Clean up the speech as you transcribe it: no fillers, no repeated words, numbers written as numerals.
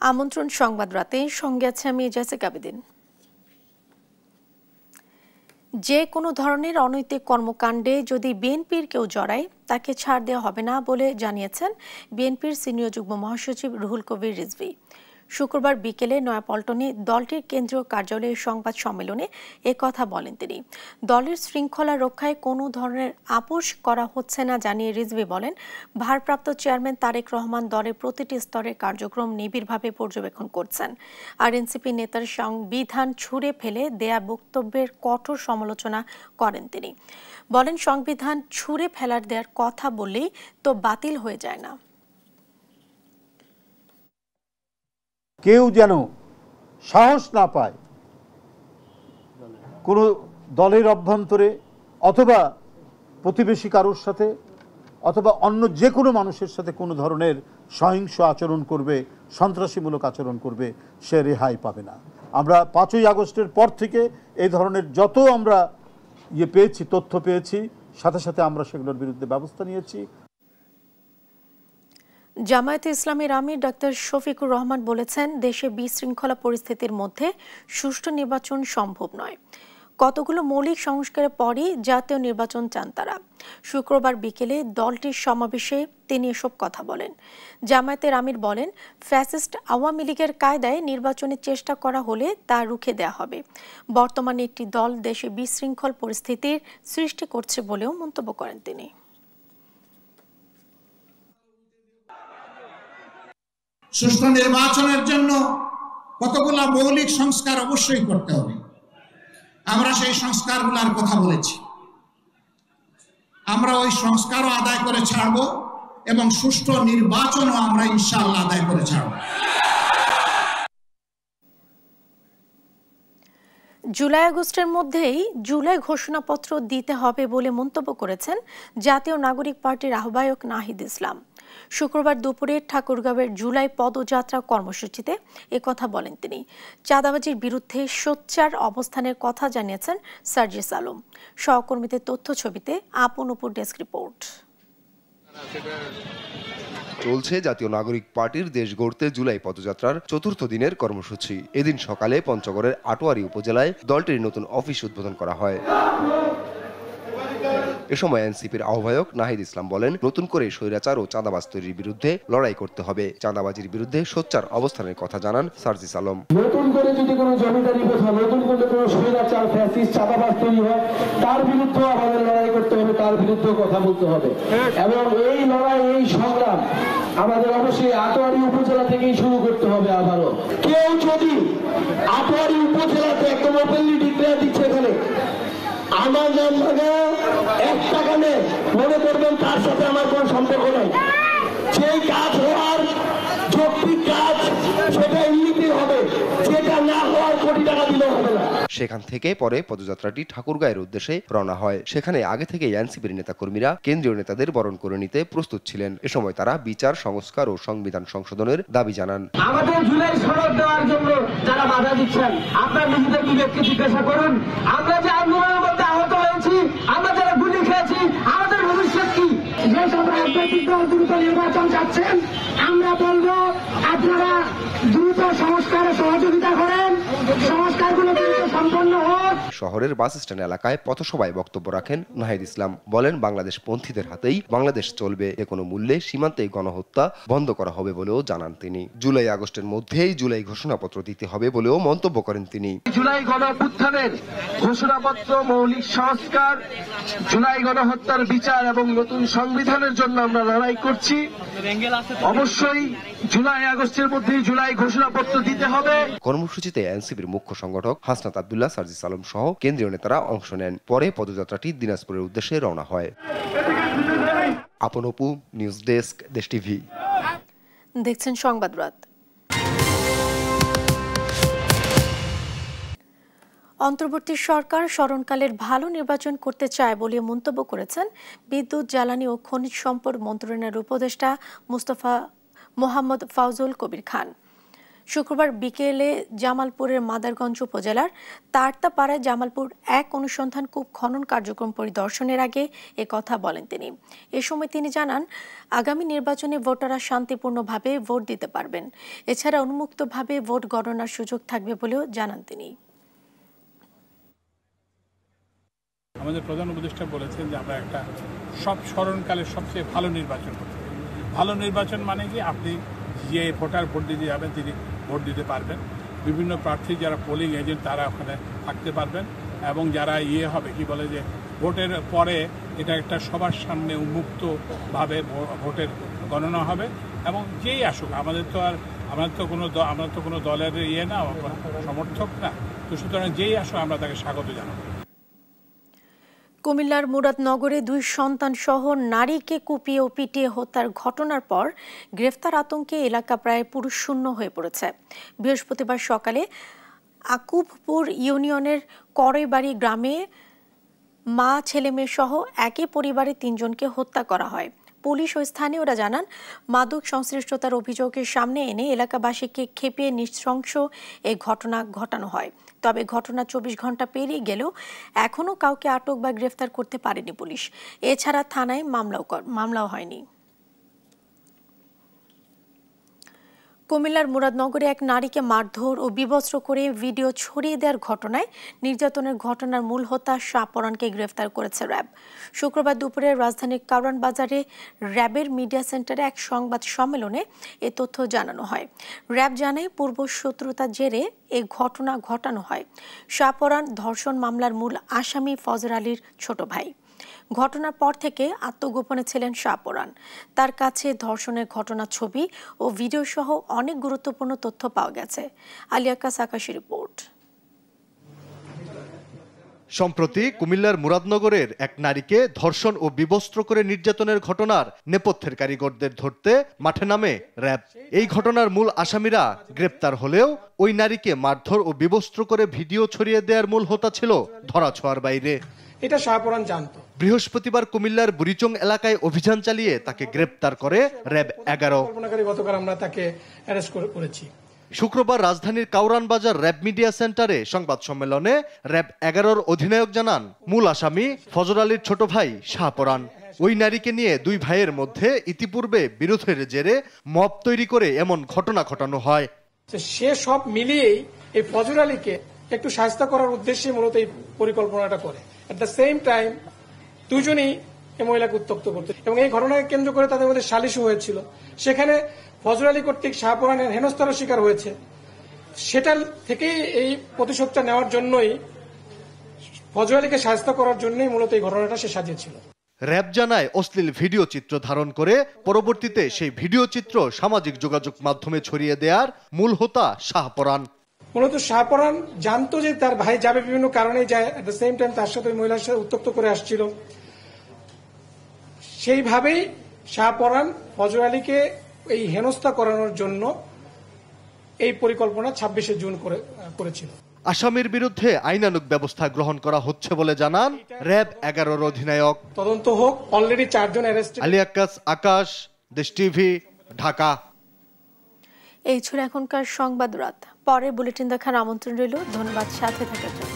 আমন্ত্রণ সংবাদ রাতে, সঙ্গে আছে আমি জেসিকা বিদিন। যে কোনো ধরনের অনৈতিক কর্মকাণ্ডে যদি বিএনপির কেউ জড়ায় তাকে ছাড় দেওয়া হবে না বলে জানিয়েছেন বিএনপির সিনিয়র যুগ্ম মহাসচিব রুহুল কবির রিজভী। শুক্রবার বিকেলে নয়াপল্টনে দলটির কেন্দ্রীয় কার্যালয়ে সংবাদ সম্মেলনে কথা বলেন তিনি। দলের শৃঙ্খলা রক্ষায় কোনো ধরনের আপোষ করা হচ্ছে না জানিয়ে রিজভী বলেন, ভারপ্রাপ্ত চেয়ারম্যান তারেক রহমান দলের প্রতিটি স্তরের কার্যক্রম নিবিড়ভাবে পর্যবেক্ষণ করছেন। আর এনসিপি নেতার সংবিধান ছুঁড়ে ফেলে দেয়া বক্তব্যের কঠোর সমালোচনা করেন তিনি। বলেন, সংবিধান ছুঁড়ে ফেলার দেওয়ার কথা বললেই তো বাতিল হয়ে যায় না। কেউ যেন সাহস না পায় কোনো দলের অভ্যন্তরে অথবা প্রতিবেশী কারোর সাথে অথবা অন্য যে কোনো মানুষের সাথে কোনো ধরনের সহিংস আচরণ করবে, সন্ত্রাসীমূলক আচরণ করবে, সে রেহাই পাবে না। আমরা 5ই আগস্টের পর থেকে এই ধরনের যত আমরা পেয়েছি, তথ্য পেয়েছি, সাথে সাথে আমরা সেগুলোর বিরুদ্ধে ব্যবস্থা নিয়েছি। জামায়াতে ইসলামীর আমির ডক্টর শফিকুর রহমান বলেছেন, দেশে বিশৃঙ্খলা পরিস্থিতির মধ্যে সুষ্ঠু নির্বাচন সম্ভব নয়। কতগুলো মৌলিক সংস্কারের পরই জাতীয় নির্বাচন চান তারা। শুক্রবার বিকেলে দলটির সমাবেশে তিনি এসব কথা বলেন। জামায়াতের আমির বলেন, ফ্যাসিস্ট আওয়ামী লীগের কায়দায় নির্বাচনের চেষ্টা করা হলে তা রুখে দেওয়া হবে। বর্তমানে একটি দল দেশে বিশৃঙ্খল পরিস্থিতির সৃষ্টি করছে বলেও মন্তব্য করেন তিনি। সুষ্ঠু নির্বাচনের জন্য কতগুলো মৌলিক সংস্কার অবশ্যই করতে হবে। আমরা সেই সংস্কারগুলোর কথা বলেছি। আমরা ওই সংস্কারও আদায় করে ছাড়ব এবং সুষ্ঠু নির্বাচনও আমরা ইনশাআল্লাহ আদায় করে ছাড়ব। জুলাই আগস্টের মধ্যেই জুলাই ঘোষণাপত্র দিতে হবে বলে মন্তব্য করেছেন জাতীয় নাগরিক পার্টির আহ্বায়ক নাহিদ ইসলাম। শুক্রবার দুপুরে ঠাকুরগাঁওয়ের জুলাই পদযাত্রা কর্মসূচিতে কথা বলেন তিনি। চাঁদাবাজির বিরুদ্ধে সোচ্চার অবস্থানের কথা জানিয়েছেন সার্জিস আলম। সহকর্মীদের তথ্য ছবিতে আপন উপর ডেস্ক রিপোর্ট। চলছে জাতীয় নাগরিক পার্টির দেশ গড়তে জুলাই পদযাত্রার ৪র্থ দিনের কর্মসূচি। এদিন সকালে পঞ্চগড়ের আটোয়ারী উপজেলায় দলটির নতুন অফিস উদ্বোধন করা হয়। এ সময় এনসিপির আহ্বায়ক নাহিদ ইসলাম বলেন, নতুন করে স্বৈরাচার ও চাঁদাবাজ তৈরির বিরুদ্ধে লড়াই করতে হবে। চাঁদাবাজির বিরুদ্ধে সোচ্চার অবস্থানের কথা জানান সার্জিস আলম। নতুন করে যদি কোনো জমিদারি প্রথা, নতুন করে কোনো স্বৈরাচার ফ্যাসিস্ট চাঁদাবাজ তৈরি হয়, তার বিরুদ্ধে আমাদের লড়াই করতে হবে, তার বিরুদ্ধে কথা বলতে হবে। এবং এই লড়াই, এই সংগ্রাম আমাদের অবশ্যই আটোয়ারী উপজেলা থেকেই শুরু করতে হবে। আবারও কেউ যদি আটোয়ারী উপজেলাতে একদম ওপেনলি ডিক্লেয়ার দিচ্ছে এখানে আমার নাম ভাগে 1 টাকা নেই, মনে করবেন তার সাথে আমার কোন সম্পর্ক নেই। সেই কাজ হওয়ার যৌক্তিক কাজ, সেটা এমনিতেই হবে, যেটা না হওয়ার কোটি টাকা দিলেও হবে না। সেখান থেকে পরে পদযাত্রাটি ঠাকুরগাঁয়ের উদ্দেশ্যে রওনা হয়। সেখানে আগে থেকে এনসিপির নেতাকর্মীরা কেন্দ্রীয় নেতাদের বরণ করে নিতে প্রস্তুত ছিলেন। এ সময় তারা বিচার সংস্কার ও সংবিধান সংশোধনের দাবি জানান। আমাদের জুলাই সনদ দেওয়ার জন্য যারা বাধা দিচ্ছেন, আপনার নিজেদের বিবেককে জিজ্ঞাসা করুন। আমরা যে আন্দোলনের মধ্যে আহত হয়েছি, আমরা যারা গুলি খেয়েছি, আমাদের ভবিষ্যৎ কি? যে সব রাজনৈতিক দল দ্রুত নির্বাচন চাচ্ছেন, আমরা বলবো আপনারা দ্রুত সংস্কারে সহযোগিতা করেন, সংস্কারগুলো দ্রুত সম্পন্ন হোক। শহরের বাস স্ট্যান্ড এলাকায় পথসভায় বক্তব্য রাখেন নাহিদ ইসলাম। বলেন, বাংলাদেশ পন্থীদের হাতেই বাংলাদেশ চলবে, যে কোনো মূল্যে সীমান্তে গণহত্যা বন্ধ করা হবে বলেও জানান তিনি। জুলাই আগস্টের মধ্যেই জুলাই ঘোষণাপত্র দিতে হবে বলেও মন্তব্য করেন তিনি। জুলাই গণঅভ্যুত্থানের ঘোষণাপত্র, মৌলিক সংস্কার, জুলাই গণহত্যার বিচার এবং নতুন সংবিধানের জন্য আমরা লড়াই করছি। অবশ্যই জুলাই আগস্টের মধ্যেই জুলাই ঘোষণাপত্র দিতে হবে। কর্মসূচিতে এনসিপির মুখ্য সংগঠক হাসনাত আব্দুল্লাহ, সার্জিস আলম সহ কেন্দ্রীয় নেতারা অংশ নেন। পরে পদযাত্রাটি দিনাজপুরের উদ্দেশ্যে রওনা হয়। আপন অপু, নিউজ ডেস্ক, দেশ টিভি। দেখছেন সংবাদ রাত। অন্তর্বর্তী সরকার স্মরণকালের ভালো নির্বাচন করতে চায় বলে মন্তব্য করেছেন বিদ্যুৎ, জ্বালানি ও খনিজ সম্পদ মন্ত্রণালয়ের উপদেষ্টা মোহাম্মদ ফাউজুল কবির খান। শুক্রবার বিকেলে জামালপুরের মাদারগঞ্জ উপজেলার তারতাপাড়ায় জামালপুর এক অনুসন্ধান কূপ খনন কার্যক্রম পরিদর্শনের আগে কথা বলেন তিনি। এ সময় তিনি জানান, আগামী নির্বাচনে ভোটাররা শান্তিপূর্ণভাবে ভোট দিতে পারবেন। এছাড়া উন্মুক্তভাবে ভোট গণনার সুযোগ থাকবে বলেও জানান তিনি। আমাদের প্রধান উপদেষ্টা বলেছেন যে আমরা একটা সব স্মরণকালের সবচেয়ে ভালো নির্বাচন করতে। ভালো নির্বাচন মানে কি, আপনি যে ভোটার ভোট দিতে যাবেন তিনি ভোট দিতে পারবেন, বিভিন্ন প্রার্থী যারা পোলিং এজেন্ট তারা ওখানে থাকতে পারবেন, এবং যারা হবে কি বলে যে ভোটের পরে এটা একটা সবার সামনে উন্মুক্তভাবে ভোটের গণনা হবে, এবং যেই আসুক, আমরা তো কোনো দলের না, সমর্থক না, তো সুতরাং যেই আসুক আমরা তাকে স্বাগত জানাবো। কুমিল্লার মুরাদনগরে 2 সন্তান সহ নারীকে কুপিয়ে ও পিটিয়ে হত্যার ঘটনার পর গ্রেফতার আতঙ্কে এলাকা প্রায় পুরুষশূন্য হয়ে পড়েছে। বৃহস্পতিবার সকালে আকুবপুর ইউনিয়নের করইবাড়ি গ্রামে মা, ছেলে মেয়ে সহ একই পরিবারের 3 জনকে হত্যা করা হয়। পুলিশ ও স্থানীয়রা জানান, মাদক সংশ্লিষ্টতার অভিযোগের সামনে এনে এলাকাবাসীকে খেপিয়ে নৃশংস এই ঘটনা ঘটানো হয়। তবে ঘটনা 24 ঘন্টা পেরিয়ে গেলেও এখনও কাউকে আটক বা গ্রেফতার করতে পারেনি পুলিশ। এছাড়া থানায় মামলাও হয়নি। কুমিল্লার মুরাদনগরে এক নারীকে মারধর ও বিবস্ত্র করে ভিডিও ছড়িয়ে দেওয়ার ঘটনায় নির্যাতনের ঘটনার মূল হোতা শাহপরানকে গ্রেফতার করেছে র্যাব। শুক্রবার দুপুরে রাজধানীর কারওয়ান বাজারে র্যাবের মিডিয়া সেন্টারে এক সংবাদ সম্মেলনে এ তথ্য জানানো হয়। র্যাব জানায়, পূর্ব শত্রুতার জেরে এ ঘটনা ঘটানো হয়। শাহপরান ধর্ষণ মামলার মূল আসামি ফজর আলীর ছোট ভাই। ঘটনার পর থেকে আত্মগোপনে ছিলেন শাহপরান। তার কাছে ধর্ষণের ঘটনার ছবি ও ভিডিও সহ অনেক গুরুত্বপূর্ণ তথ্য পাওয়া গেছে। আলিয়াকাস আকাশের রিপোর্ট। সম্প্রতি কুমিল্লার মুরাদনগরের এক নারীকে ধর্ষণ ও বিবস্ত্র করে নির্যাতনের ঘটনার নেপথ্যের কারিগরদের ধরতে মাঠে নামে র্যাব। এই ঘটনার মূল আসামিরা গ্রেপ্তার হলেও ওই নারীকে মারধর ও বিবস্ত্র করে ভিডিও ছড়িয়ে দেওয়ার মূল হোতা ছিল ধরাছোঁয়ার বাইরে। এটা শাহপরান জানতো। বৃহস্পতিবার কুমিল্লার বুড়িচং এলাকায় অভিযান চালিয়ে তাকে গ্রেপ্তার করে র্যাব 11। গতকাল আমরা তাকে অ্যারেস্ট করেছি। শুক্রবার রাজধানীর কাউরান বাজার র্যাব মিডিয়া সেন্টারে সংবাদ সম্মেলনে র্যাব 11-র অধিনায়ক জানান, মূল আসামি ফজর আলীর ছোট ভাই শাহপরান। ওই নারীকে নিয়ে 2 ভাইয়ের মধ্যে ইতিপূর্বে বিরোধের জেরে মব তৈরি করে এমন ঘটনা ঘটানো হয়। সে সব মিলিয়েই এই ফজর আলীকে একটু শায়েস্তা করার উদ্দেশ্যে মূলত এই পরিকল্পনাটা করে। এট দ্য সেম টাইম দুজনেই এই মহিলাকে উত্ত্যক্ত করত, এবং এই ঘটনাকে কেন্দ্র করে তাদের মধ্যে সালিশও হয়েছিল। সেখানে ফজর আলী কর্তৃক শাহপরানের হেনস্থার শিকার হয়েছে। সেটা থেকেই এই প্রতিশোধটা নেওয়ার জন্যই, ফজর আলীকে শায়েস্তা করার জন্যই মূলত এই ঘটনাটা সে সাজিয়েছিল। র্যাব জানায়, অশ্লীল ভিডিও চিত্র ধারণ করে পরবর্তীতে সেই ভিডিও চিত্র সামাজিক যোগাযোগ মাধ্যমে ছড়িয়ে দেওয়ার মূল হোতা শাহপরান। মূলত শাহপরান জানতো যে তার ভাই যাবে, বিভিন্ন কারণে যায়, এট দ্য সেম টাইম তার সাথে ওই মহিলার সাথে উত্ত্যক্ত করে আসছিল। সেইভাবেই শাহপরান ফজর আলীকে এই হেনস্থা করানোর জন্য এই পরিকল্পনা 26শে জুন করেছিল। আসামির বিরুদ্ধে আইনানুগ ব্যবস্থা গ্রহণ করা হচ্ছে বলে জানান র্যাব 11-র অধিনায়ক। তদন্ত হোক, অলরেডি 4 জন অ্যারেস্ট। আলিয়াকাস আকাশ, দেশ টিভি, ঢাকা। এই ছিল এখনকার সংবাদ রাত। পরে বুলেটিন দেখার আমন্ত্রণ রইল। ধন্যবাদ সাথে থাকার জন্য।